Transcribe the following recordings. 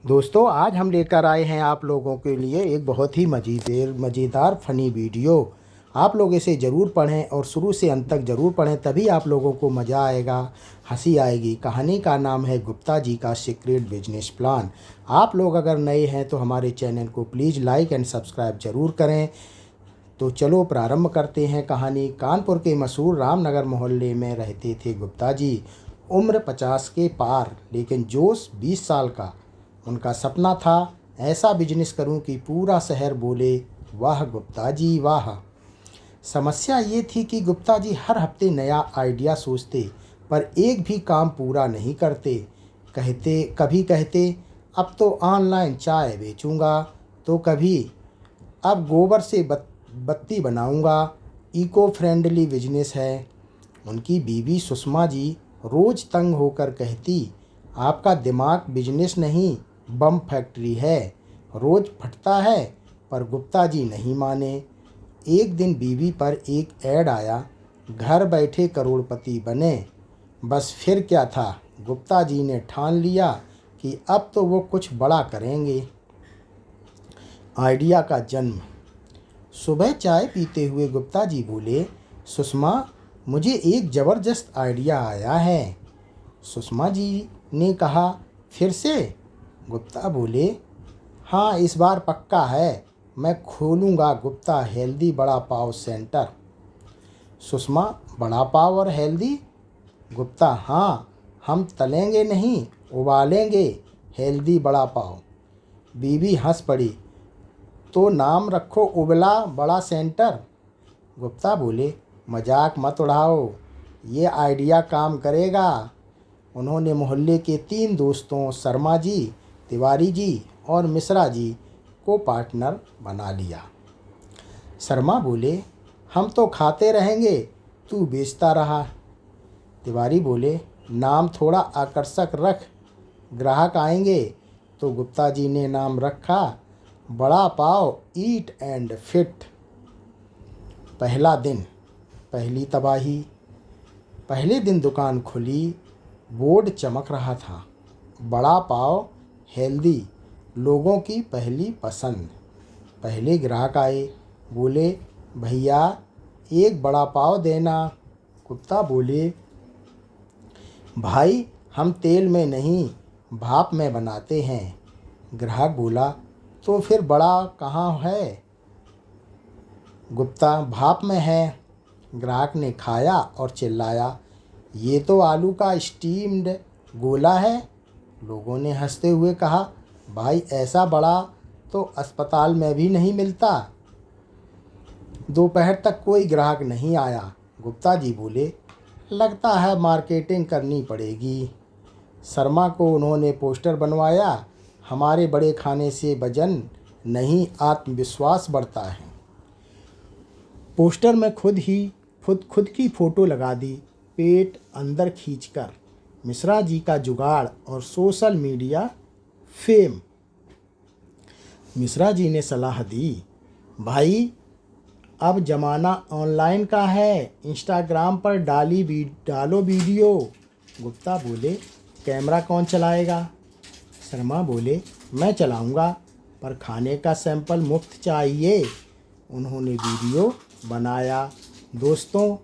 दोस्तों, आज हम लेकर आए हैं आप लोगों के लिए एक बहुत ही मज़ेदार फ़नी वीडियो। आप लोग इसे ज़रूर पढ़ें और शुरू से अंत तक ज़रूर पढ़ें, तभी आप लोगों को मज़ा आएगा, हंसी आएगी। कहानी का नाम है गुप्ता जी का सीक्रेट बिजनेस प्लान। आप लोग अगर नए हैं तो हमारे चैनल को प्लीज़ लाइक एंड सब्सक्राइब ज़रूर करें। तो चलो प्रारंभ करते हैं कहानी। कानपुर के मशहूर रामनगर मोहल्ले में रहते थे गुप्ता जी। उम्र 50 के पार, लेकिन जोश 20 साल का। उनका सपना था, ऐसा बिजनेस करूं कि पूरा शहर बोले, वाह गुप्ता जी वाह। समस्या ये थी कि गुप्ता जी हर हफ्ते नया आइडिया सोचते, पर एक भी काम पूरा नहीं करते। कभी कहते अब तो ऑनलाइन चाय बेचूंगा, तो कभी अब गोबर से बत्ती बनाऊंगा, इको फ्रेंडली बिजनेस है। उनकी बीवी सुषमा जी रोज तंग होकर कहती, आपका दिमाग बिजनेस नहीं, बम फैक्ट्री है, रोज फटता है। पर गुप्ता जी नहीं माने। एक दिन बीवी पर एक ऐड आया, घर बैठे करोड़पति बने। बस फिर क्या था, गुप्ता जी ने ठान लिया कि अब तो वो कुछ बड़ा करेंगे। आइडिया का जन्म। सुबह चाय पीते हुए गुप्ता जी बोले, सुषमा, मुझे एक ज़बरदस्त आइडिया आया है। सुषमा जी ने कहा, फिर से? गुप्ता बोले, हाँ, इस बार पक्का है, मैं खोलूँगा गुप्ता हेल्दी बड़ा पाव सेंटर। सुषमा, बड़ा पाव और हेल्दी? गुप्ता, हाँ, हम तलेंगे नहीं, उबालेंगे हेल्दी बड़ा पाव। बीवी हंस पड़ी, तो नाम रखो उबला बड़ा सेंटर। गुप्ता बोले, मजाक मत उड़ाओ, ये आइडिया काम करेगा। उन्होंने मोहल्ले के 3 दोस्तों शर्मा जी, तिवारी जी और मिश्रा जी को पार्टनर बना लिया। शर्मा बोले, हम तो खाते रहेंगे, तू बेचता रहा। तिवारी बोले, नाम थोड़ा आकर्षक रख, ग्राहक आएंगे। तो गुप्ता जी ने नाम रखा, बड़ा पाव ईट एंड फिट। पहला दिन, पहली तबाही। पहले दिन दुकान खुली, बोर्ड चमक रहा था, बड़ा पाव हेल्दी, लोगों की पहली पसंद। पहले ग्राहक आए, बोले, भैया एक बड़ा पाव देना। गुप्ता बोले, भाई हम तेल में नहीं, भाप में बनाते हैं। ग्राहक बोला, तो फिर बड़ा कहाँ है? गुप्ता, भाप में है। ग्राहक ने खाया और चिल्लाया, ये तो आलू का स्टीम्ड गोला है। लोगों ने हंसते हुए कहा, भाई ऐसा बड़ा तो अस्पताल में भी नहीं मिलता। दोपहर तक कोई ग्राहक नहीं आया। गुप्ता जी बोले, लगता है मार्केटिंग करनी पड़ेगी। शर्मा को उन्होंने पोस्टर बनवाया, हमारे बड़े खाने से वजन नहीं, आत्मविश्वास बढ़ता है। पोस्टर में खुद की फ़ोटो लगा दी, पेट अंदर खींचकर। मिश्रा जी का जुगाड़ और social media fame. Mishra ji ने सलाह दी, भाई अब ज़माना ऑनलाइन का है, इंस्टाग्राम पर डालो वीडियो। गुप्ता बोले, कैमरा कौन चलाएगा? शर्मा बोले, मैं चलाऊंगा, पर खाने का सैंपल मुफ्त चाहिए। उन्होंने वीडियो बनाया, दोस्तों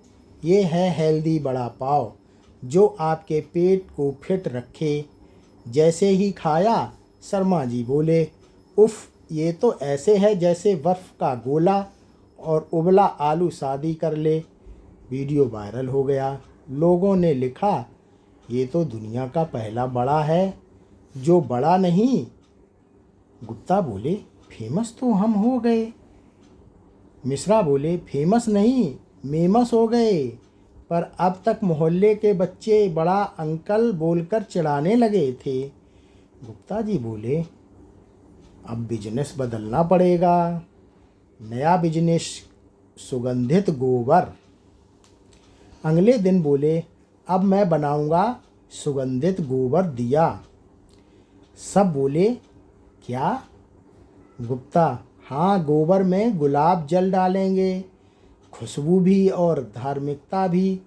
ये है हेल्दी बड़ा पाव, जो आपके पेट को फिट रखे। जैसे ही खाया, शर्मा जी बोले, उफ़, ये तो ऐसे है जैसे बर्फ़ का गोला और उबला आलू शादी कर ले। वीडियो वायरल हो गया। लोगों ने लिखा, ये तो दुनिया का पहला बड़ा है जो बड़ा नहीं। गुप्ता बोले, फेमस तो हम हो गए। मिश्रा बोले, फेमस नहीं, मेमस हो गए। पर अब तक मोहल्ले के बच्चे बड़ा अंकल बोलकर चिढ़ाने लगे थे। गुप्ता जी बोले, अब बिजनेस बदलना पड़ेगा। नया बिजनेस, सुगंधित गोबर। अगले दिन बोले, अब मैं बनाऊंगा सुगंधित गोबर दिया। सब बोले, क्या? गुप्ता, हाँ, गोबर में गुलाब जल डालेंगे, खुशबू भी और धार्मिकता भी।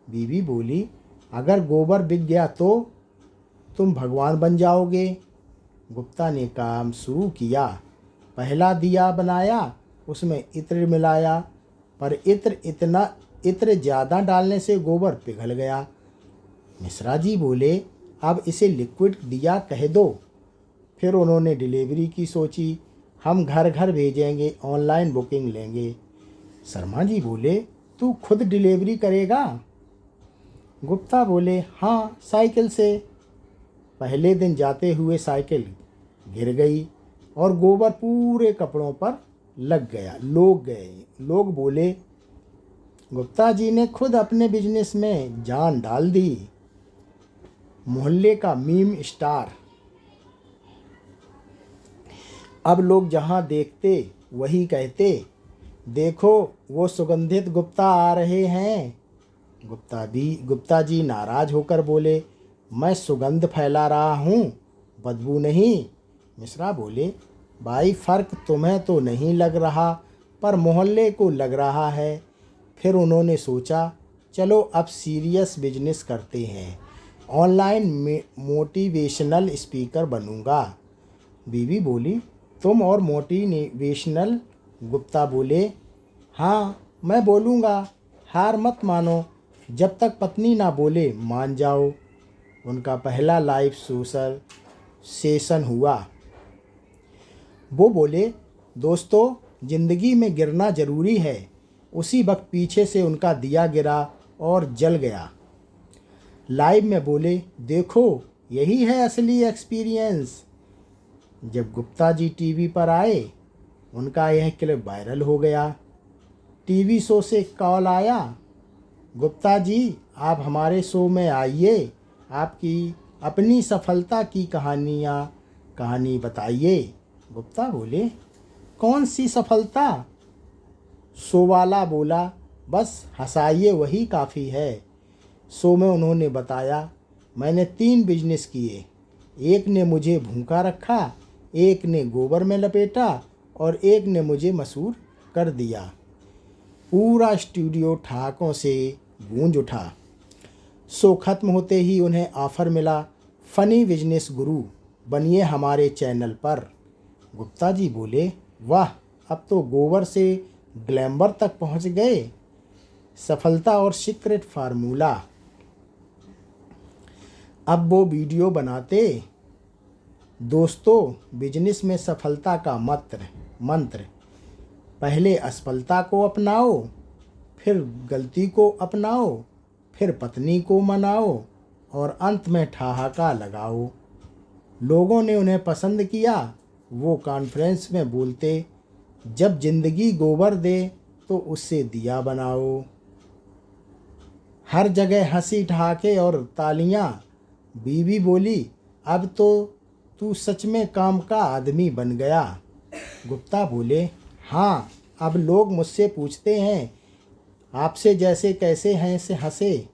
बीवी बोली, अगर गोबर बिक गया तो तुम भगवान बन जाओगे। गुप्ता ने काम शुरू किया। पहला दिया बनाया, उसमें इत्र मिलाया, पर इत्र ज़्यादा डालने से गोबर पिघल गया। मिश्रा जी बोले, अब इसे लिक्विड दिया कह दो। फिर उन्होंने डिलीवरी की सोची। हम घर घर भेजेंगे, ऑनलाइन बुकिंग लेंगे। शर्मा जी बोले, तू खुद डिलीवरी करेगा? गुप्ता बोले, हाँ, साइकिल से। पहले दिन जाते हुए साइकिल गिर गई और गोबर पूरे कपड़ों पर लग गया। लोग बोले, गुप्ता जी ने खुद अपने बिजनेस में जान डाल दी। मोहल्ले का मीम स्टार। अब लोग जहाँ देखते वही कहते, देखो वो सुगंधित गुप्ता आ रहे हैं। गुप्ता जी नाराज होकर बोले, मैं सुगंध फैला रहा हूँ, बदबू नहीं। मिश्रा बोले, भाई फर्क तुम्हें तो नहीं लग रहा, पर मोहल्ले को लग रहा है। फिर उन्होंने सोचा, चलो अब सीरियस बिजनेस करते हैं, ऑनलाइन मोटिवेशनल स्पीकर बनूंगा। बीवी बोली, तुम और मोटिवेशनल? गुप्ता बोले, हाँ, मैं बोलूँगा, हार मत मानो, जब तक पत्नी ना बोले मान जाओ। उनका पहला लाइव सोशल सेशन हुआ। वो बोले, दोस्तों, ज़िंदगी में गिरना ज़रूरी है। उसी वक्त पीछे से उनका दिया गिरा और जल गया। लाइव में बोले, देखो यही है असली एक्सपीरियंस। जब गुप्ता जी टीवी पर आए, उनका यह क्लिप वायरल हो गया। टीवी शो से कॉल आया, गुप्ता जी आप हमारे शो में आइए, आपकी अपनी सफलता की कहानी बताइए। गुप्ता बोले, कौन सी सफलता? शो वाला बोला, बस हंसाइए, वही काफ़ी है। शो में उन्होंने बताया, मैंने 3 बिजनेस किए, एक ने मुझे भूखा रखा, एक ने गोबर में लपेटा और एक ने मुझे मशहूर कर दिया। पूरा स्टूडियो ठहाकों से गूंज उठा। शो खत्म होते ही उन्हें ऑफर मिला, फनी बिजनेस गुरु बनिए हमारे चैनल पर। गुप्ता जी बोले, वाह, अब तो गोबर से ग्लैमर तक पहुंच गए। सफलता और सीक्रेट फार्मूला। अब वो वीडियो बनाते, दोस्तों, बिजनेस में सफलता का मंत्र, पहले असफलता को अपनाओ, फिर गलती को अपनाओ, फिर पत्नी को मनाओ और अंत में ठहाका लगाओ। लोगों ने उन्हें पसंद किया। वो कॉन्फ्रेंस में बोलते, जब जिंदगी गोबर दे तो उससे दिया बनाओ। हर जगह हंसी ठहाके और तालियां। बीवी बोली, अब तो तू सच में काम का आदमी बन गया। गुप्ता बोले, हाँ, अब लोग मुझसे पूछते हैं, आपसे जैसे कैसे हैं से हंसे।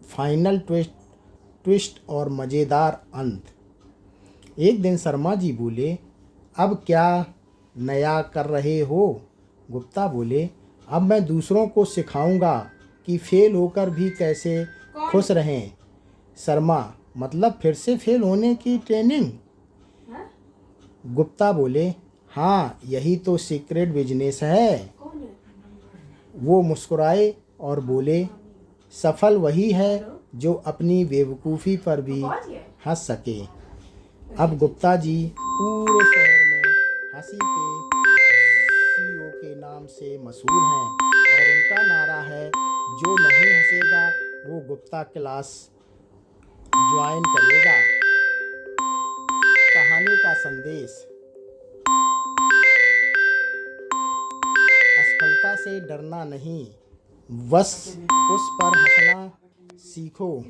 फाइनल ट्विस्ट और मज़ेदार अंत। एक दिन शर्मा जी बोले, अब क्या नया कर रहे हो? गुप्ता बोले, अब मैं दूसरों को सिखाऊंगा कि फेल होकर भी कैसे खुश रहें। शर्मा, मतलब फिर से फेल होने की ट्रेनिंग? गुप्ता बोले, हाँ, यही तो सीक्रेट बिजनेस है। वो मुस्कुराए और बोले, सफल वही है जो अपनी बेवकूफ़ी पर भी हंस सके। अब गुप्ता जी पूरे शहर में हंसी के CEO के नाम से मशहूर हैं और उनका नारा है, जो नहीं हंसेगा वो गुप्ता क्लास ज्वाइन करेगा। कहानी का संदेश, असफलता से डरना नहीं, बस उस पर हंसना सीखो,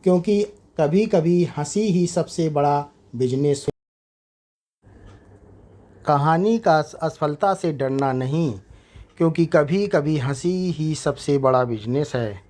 क्योंकि कभी कभी हंसी ही सबसे बड़ा बिजनेस हो। कहानी का असफलता से डरना नहीं, क्योंकि कभी कभी हंसी ही सबसे बड़ा बिजनेस है।